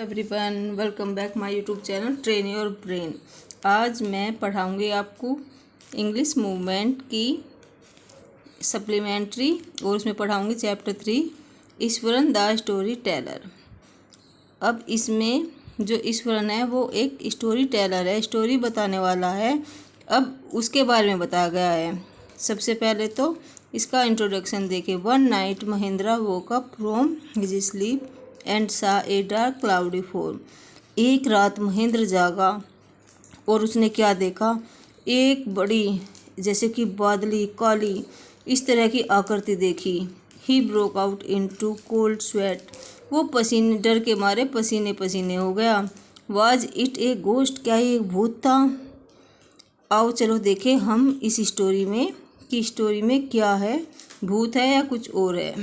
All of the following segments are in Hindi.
Everyone, welcome back my YouTube channel train your brain. आज मैं पढ़ाऊंगी आपको इंग्लिश मूवमेंट की सप्लीमेंट्री और उसमें पढ़ाऊंगी chapter 3 Iswaran the story teller. अब इसमें जो ईश्वरन है वो एक स्टोरी टेलर है, स्टोरी बताने वाला है। अब उसके बारे में बताया गया है। सबसे पहले तो इसका इंट्रोडक्शन देखिए। One night Mahindra woke up from his sleep and सा ए डार्क क्लाउडी फॉर्म। एक रात महेंद्र जागा और उसने क्या देखा? एक बड़ी जैसे कि बादली काली इस तरह की आकृति देखी। He broke out into cold sweat. वो पसीने, डर के मारे पसीने पसीने हो गया। Was it A ghost? क्या ये एक भूत था? आओ चलो देखें हम इस स्टोरी में कि स्टोरी में क्या है, भूत है या कुछ और है।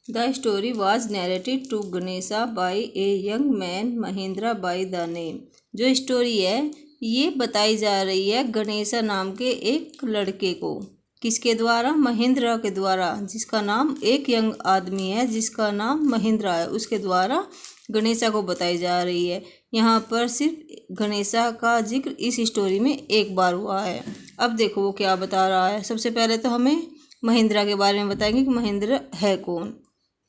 The story was narrated to Ganesha by a young man Mahendra by the name. जो स्टोरी है ये बताई जा रही है गणेशा नाम के एक लड़के को। किसके द्वारा? महेंद्रा के द्वारा, जिसका नाम एक यंग आदमी है जिसका नाम महेंद्रा है, उसके द्वारा गणेशा को बताई जा रही है। यहाँ पर सिर्फ गणेशा का जिक्र इस स्टोरी में एक बार हुआ है। अब देखो वो क्या बता रहा है। सबसे पहले तो हमें महेंद्रा के बारे में बताएंगे कि महेंद्र है कौन।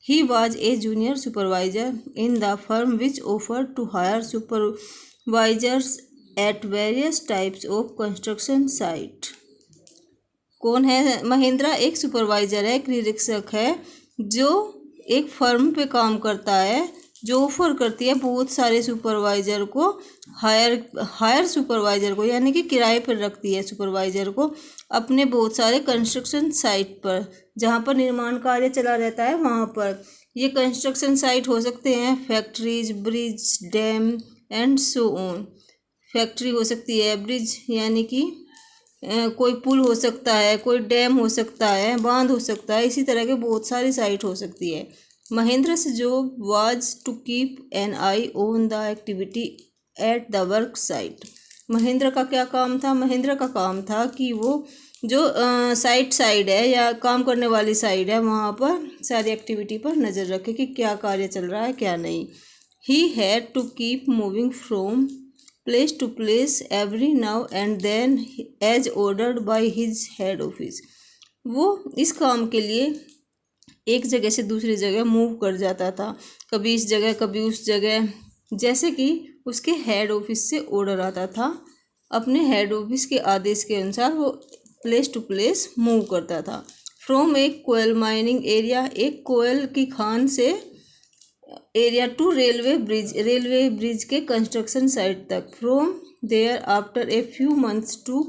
He was a junior supervisor in the firm which offered to hire supervisors at various types of construction site। कौन है महेंद्रा? एक सुपरवाइजर है, एक निरीक्षक है जो एक फर्म पे काम करता है, जो ऑफर करती है बहुत सारे सुपरवाइजर को, हायर सुपरवाइजर को यानी कि किराए पर रखती है सुपरवाइजर को अपने बहुत सारे कंस्ट्रक्शन साइट पर, जहाँ पर निर्माण कार्य चला रहता है वहाँ पर। ये कंस्ट्रक्शन साइट हो सकते हैं factories, bridge, dam and so on. Factory हो सकती है, ब्रिज यानी कि कोई पुल हो सकता है, कोई डैम हो सकता है, बांध हो सकता है, इसी तरह के बहुत सारी साइट हो सकती है। महेंद्र's job was to keep an eye on the activity at the work site। Mahendra का क्या काम था? महेंद्र का काम था कि वो जो साइड है या काम करने वाली साइड है वहाँ पर सारी एक्टिविटी पर नज़र रखे कि क्या कार्य चल रहा है क्या नहीं। He had to keep moving from place to place every now and then as ordered by his head office। वो इस काम के लिए एक जगह से दूसरी जगह मूव कर जाता था, कभी इस जगह कभी उस जगह, जैसे कि उसके हेड ऑफिस से ऑर्डर आता था। अपने हेड ऑफिस के आदेश के अनुसार वो प्लेस टू प्लेस मूव करता था। फ्रॉम एक कोयल माइनिंग एरिया, एक कोयल की खान से एरिया, टू रेलवे ब्रिज के कंस्ट्रक्शन साइट तक। From there after a few months to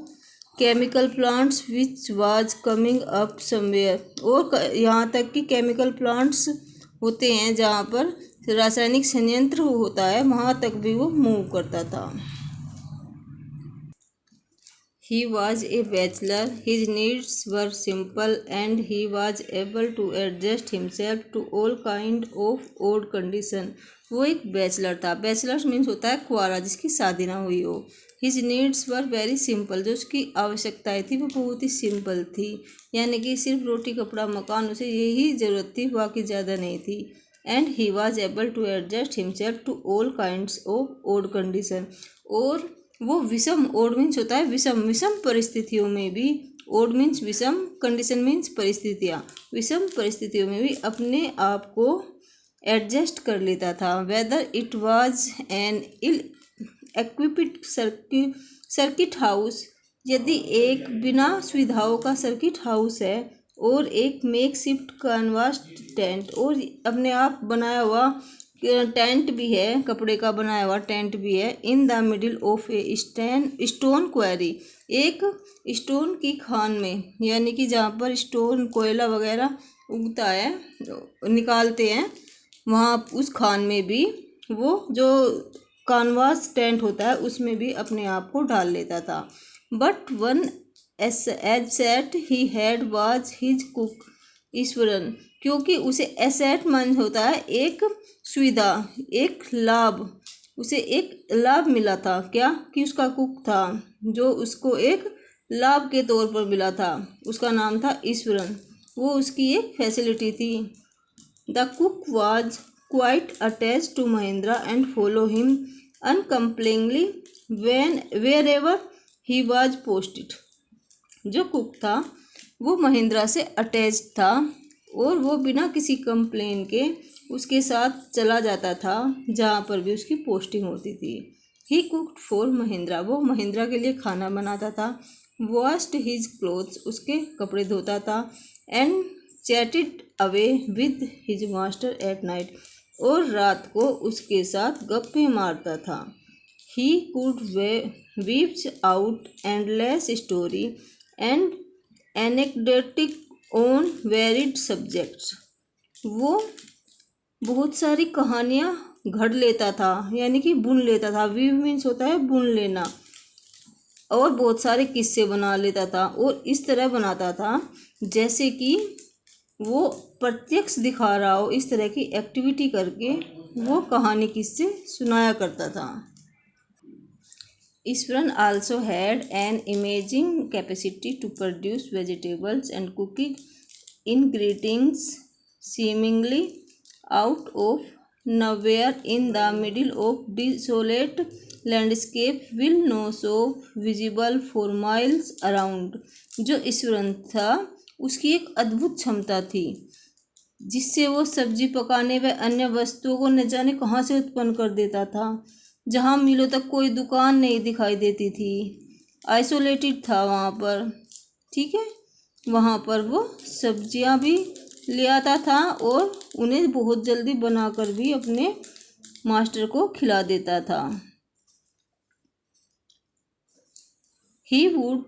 chemical plants which was coming up somewhere. और यहाँ तक कि केमिकल प्लांट्स होते हैं जहाँ पर रासायनिक संयंत्र होता है, वहाँ तक भी वो मूव करता था। He was a bachelor, his needs were simple and he was able to adjust himself to all kind of odd condition। वो एक बैचलर था। बैचलर मीन्स होता है कुंवारा जिसकी शादी ना हुई हो। His needs were very simple, जो उसकी आवश्यकताएं थी वो बहुत ही सिंपल थी, यानी कि सिर्फ रोटी कपड़ा मकान उसे यही ज़रूरत थी, बाकी ज़्यादा नहीं थी। And he was able to adjust himself to all kinds of odd condition। और वो विषम, ओड मीन्स होता है विषम परिस्थितियों में भी, ओड मीन्स विषम, कंडीशन मीन्स परिस्थितियाँ, विषम परिस्थितियों में भी अपने आप को एडजस्ट कर लेता था। Whether it was an ill equipped circuit house, यदि एक बिना सुविधाओं का सर्किट हाउस है और एक मेक शिफ्ट कैनवास टेंट, और अपने आप बनाया हुआ टेंट भी है, कपड़े का बनाया हुआ टेंट भी है। In the middle of a stone query, एक स्टोन की खान में, यानी कि जहाँ पर स्टोन कोयला वगैरह उगता है निकालते हैं, वहाँ उस खान में भी वो जो कानवास टेंट होता है उसमें भी अपने आप को डाल लेता था। But one asset he had was his cook Eswaran, क्योंकि उसे एसेट मान होता है एक सुविधा, एक लाभ, उसे एक लाभ मिला था। क्या? कि उसका कुक था जो उसको एक लाभ के तौर पर मिला था, उसका नाम था ईश्वरन, वो उसकी एक फैसिलिटी थी। The cook was quite attached to Mahendra and follow him uncomplainingly wherever he was posted. जो कुक था वो महेंद्रा से अटैच था और वो बिना किसी कंप्लेन के उसके साथ चला जाता था जहाँ पर भी उसकी पोस्टिंग होती थी। ही कुक्ड फॉर महेंद्रा, वो महेंद्रा के लिए खाना बनाता था। वॉश्ड हिज क्लोथ्स, उसके कपड़े धोता था। And chatted away with his master at night, और रात को उसके साथ गप्पे मारता था। He could weaves out endless story and anecdotic on varied subjects, वो बहुत सारी कहानियाँ घड़ लेता था, यानी कि बुन लेता था। वीव मीन्स होता है बुन लेना, और बहुत सारे किस्से बना लेता था। और इस तरह बनाता था जैसे कि वो प्रत्यक्ष दिखा रहा हो, इस तरह की एक्टिविटी करके वो कहानी किस्से सुनाया करता था। Eswaran also had an imaging capacity to produce vegetables and cooking ingredients seemingly out of nowhere in the middle of desolate landscape will no so visible for miles around। जो ईश्वरन था उसकी एक अद्भुत क्षमता थी जिससे वो सब्जी पकाने व अन्य वस्तुओं को न जाने कहाँ से उत्पन्न कर देता था, जहाँ मीलों तक कोई दुकान नहीं दिखाई देती थी। आइसोलेटेड था वहाँ पर, ठीक है। वहाँ पर वो सब्जियाँ भी ले आता था और उन्हें बहुत जल्दी बनाकर भी अपने मास्टर को खिला देता था। He would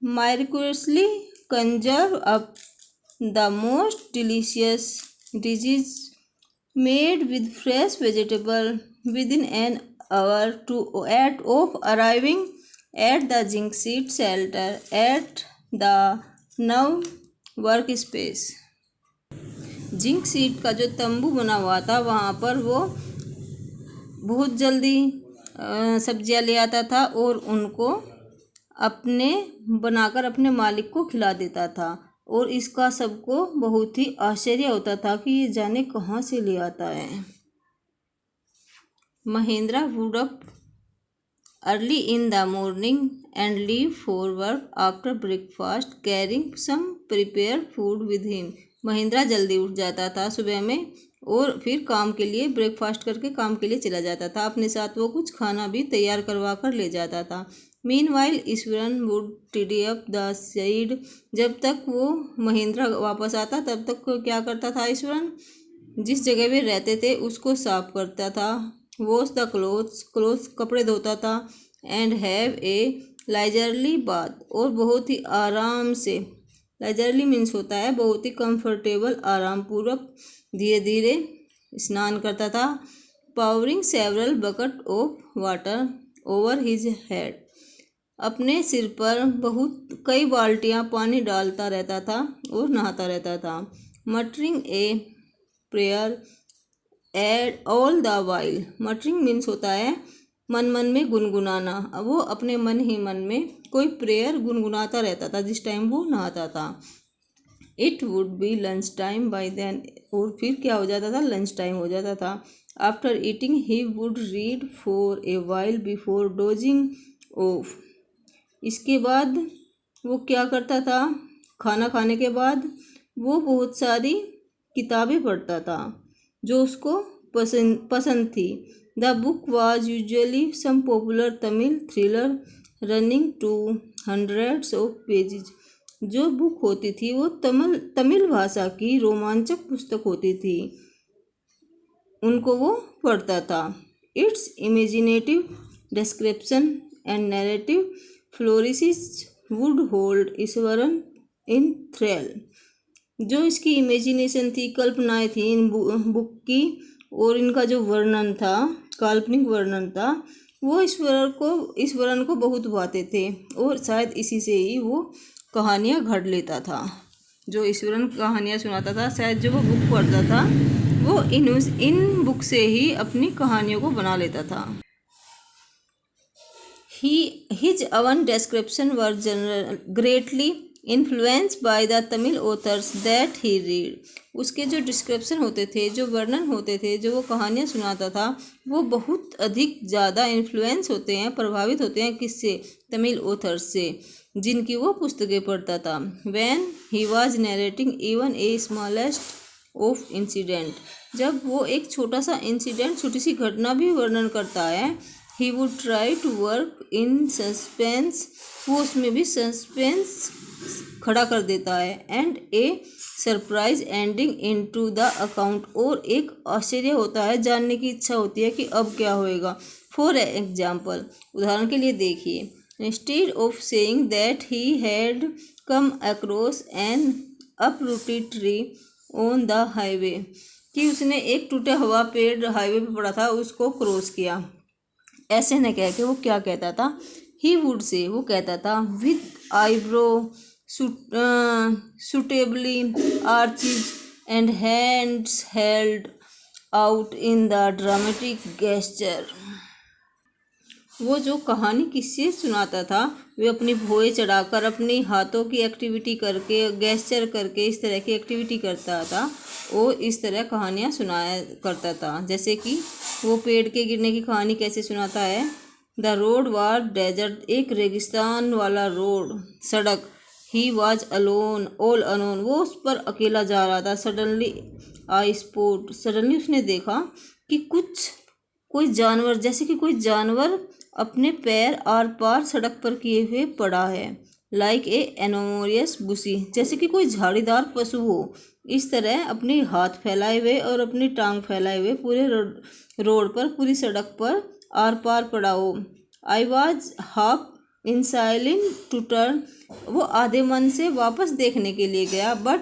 miraculously conjure up the most delicious dishes made with fresh vegetable within an hour of arriving at the zinc sheet shelter at the now work space. Zinc seat का जो तंबू बना हुआ था वहाँ पर वो बहुत जल्दी सब्जियाँ ले आता था और उनको अपने बनाकर अपने मालिक को खिला देता था। और इसका सबको बहुत ही आश्चर्य होता था कि ये जाने कहाँ से ले आता है। Mahindra would up early in the morning and leave for work after breakfast carrying some prepared food with him। Mahindra जल्दी उठ जाता था सुबह में और फिर काम के लिए ब्रेकफास्ट करके काम के लिए चला जाता था। अपने साथ वो कुछ खाना भी तैयार करवा कर ले जाता था। मीनवाइल ईश्वरन वुड टिडी अप द साइड, जब तक वो महेंद्रा वापस आता तब तक क्या करता था ईश्वरन, जिस जगह वे रहते थे उसको साफ करता था। वॉश द क्लोथ्स कपड़े धोता था। एंड हैव ए लाइजरली बाथ, और बहुत ही आराम से, लाइजरली मीन्स होता है बहुत ही कंफर्टेबल, आराम पूर्वक धीरे धीरे स्नान करता था। Powering several bucket of water over his head, अपने सिर पर बहुत कई बाल्टियां पानी डालता रहता था और नहाता रहता था। Muttering a prayer and all the while, muttering means होता है मन मन में गुनगुनाना। वो अपने मन ही मन में कोई प्रेयर गुनगुनाता रहता था जिस टाइम वो नहाता था। It would be lunch time by then, और फिर क्या हो जाता था, लंच टाइम हो जाता था। After eating he would read for a while before dosing of, इसके बाद वो क्या करता था, खाना खाने के बाद वो बहुत सारी किताबें पढ़ता था जो उसको पसंद थी। The book was usually some popular Tamil thriller running to hundreds of pages, जो बुक होती थी वो तमिल भाषा की रोमांचक पुस्तक होती थी, उनको वो पढ़ता था। Its imaginative description and narrative flourishes would hold Iswaran in thrill, जो इसकी इमेजिनेशन थी, कल्पनाएं थी इन बुक की, और इनका जो वर्णन था, काल्पनिक वर्णन था, वो ईश्वरन को बहुत भाते थे। और शायद इसी से ही वो कहानियाँ घड़ लेता था। जो ईश्वरन कहानियाँ सुनाता था, शायद जो वो बुक पढ़ता था वो इन बुक से ही अपनी कहानियों को बना लेता था। His own description were greatly influence by the Tamil authors that he read. उसके जो डिस्क्रिप्शन होते थे, जो वर्णन होते थे, जो वो कहानियाँ सुनाता था, वो बहुत अधिक ज़्यादा इन्फ्लुएंस होते हैं, प्रभावित होते हैं किससे? तमिल ऑथर्स से, जिनकी वो पुस्तकें पढ़ता था। When he was narrating even a smallest of incident, जब वो एक छोटा सा इंसिडेंट, छोटी सी घटना भी वर्णन करता है, he would try to work in suspense, वो उसमें भी सस्पेंस खड़ा कर देता है, and a surprise ending into the account, और एक आश्चर्य होता है, जानने की इच्छा होती है कि अब क्या होएगा। फॉर एग्जाम्पल, उदाहरण के लिए देखिए, instead of saying that he had come across N uprooted tree on the highway, कि उसने एक टूटा हुआ पेड़ हाईवे पे पड़ा था, उसको क्रॉस किया, ऐसे न कह के वो क्या कहता था? ही वुड से, वो कहता था, with eyebrow suitably arched and hands held out in the dramatic gesture। वो जो कहानी किससे सुनाता था, वे अपनी भौएं चढ़ाकर, अपनी हाथों की एक्टिविटी करके, गेस्चर करके, इस तरह की एक्टिविटी करता था। वो इस तरह कहानियाँ सुनाया करता था। जैसे कि वो पेड़ के गिरने की कहानी कैसे सुनाता है? द रोड वार डेजर्ट, एक रेगिस्तान वाला रोड, सड़क। He was alone, all alone, वो उस पर अकेला जा रहा था। सडनली आई स्पॉट, सडनली उसने देखा कि कोई जानवर, जैसे कि कोई जानवर अपने पैर आर पार सड़क पर किए हुए पड़ा है। लाइक ए एनोमोरियस बुशी, जैसे कि कोई झाड़ीदार पशु हो, इस तरह अपने हाथ फैलाए हुए और अपनी टांग फैलाए हुए पूरे रोड पर, पूरी सड़क पर आर पार पड़ा हो। I was half inclined to turn, वो आधे मन से वापस देखने के लिए गया। But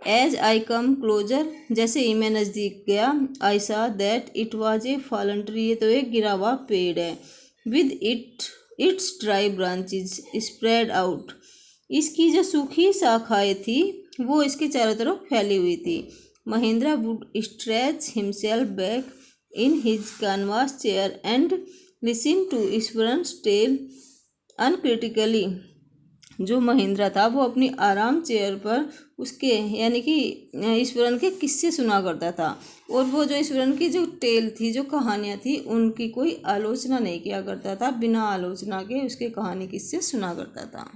as I come closer, जैसे ही मैं नज़दीक गया, I saw that it was a fallen tree, ये तो एक गिरा हुआ पेड़ है। With its dry branches spread out, इसकी जो सूखी शाखाएँ थी वो इसके चारों तरफ फैली हुई थी। Mahendra would stretch himself back in his canvas chair and listen to Iswaran's tale uncritically. जो महेंद्र था वो अपनी आराम चेयर पर उसके, यानी कि ईश्वरन के किस्से सुना करता था, और वो जो ईश्वरन की जो टेल थी, जो कहानियाँ थी, उनकी कोई आलोचना नहीं किया करता था, बिना आलोचना के उसके कहानी किस्से सुना करता था।